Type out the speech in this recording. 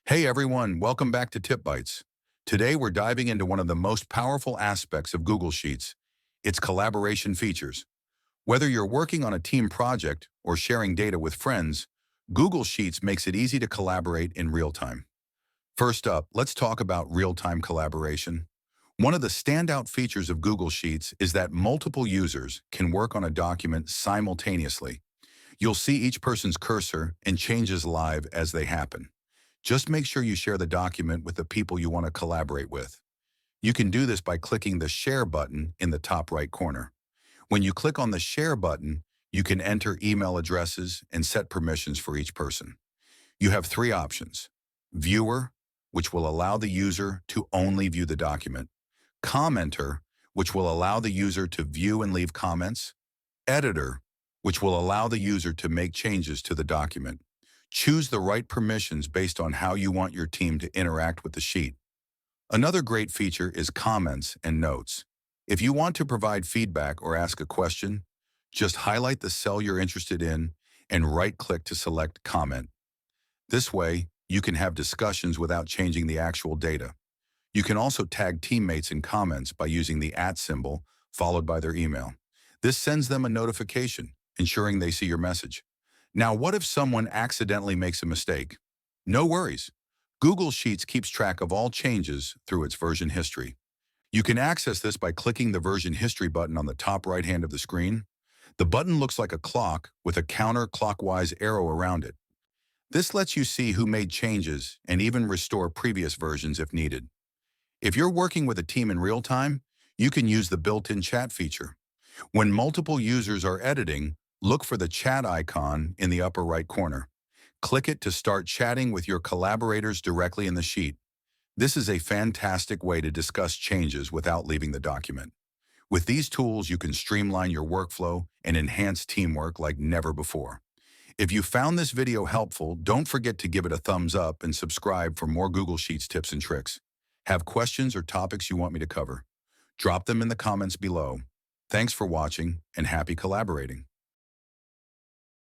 Hey everyone, welcome back to TipBytes. Today we're diving into one of the most powerful aspects of Google Sheets, its collaboration features. Whether you're working on a team project or sharing data with friends, Google Sheets makes it easy to collaborate in real time. First up, let's talk about real-time collaboration. One of the standout features of Google Sheets is that multiple users can work on a document simultaneously. You'll see each person's cursor and changes live as they happen. Just make sure you share the document with the people you want to collaborate with. You can do this by clicking the Share button in the top right corner. When you click on the Share button, you can enter email addresses and set permissions for each person. You have three options: Viewer, which will allow the user to only view the document; Commenter, which will allow the user to view and leave comments; Editor, which will allow the user to make changes to the document. Choose the right permissions based on how you want your team to interact with the sheet. Another great feature is comments and notes. If you want to provide feedback or ask a question, just highlight the cell you're interested in and right-click to select Comment. This way, you can have discussions without changing the actual data. You can also tag teammates in comments by using the @ symbol followed by their email. This sends them a notification, ensuring they see your message. Now, what if someone accidentally makes a mistake? No worries. Google Sheets keeps track of all changes through its version history. You can access this by clicking the version history button on the top right hand of the screen. The button looks like a clock with a counterclockwise arrow around it. This lets you see who made changes and even restore previous versions if needed. If you're working with a team in real time, you can use the built-in chat feature. When multiple users are editing, look for the chat icon in the upper right corner. Click it to start chatting with your collaborators directly in the sheet. This is a fantastic way to discuss changes without leaving the document. With these tools, you can streamline your workflow and enhance teamwork like never before. If you found this video helpful, don't forget to give it a thumbs up and subscribe for more Google Sheets tips and tricks. Have questions or topics you want me to cover? Drop them in the comments below. Thanks for watching and happy collaborating.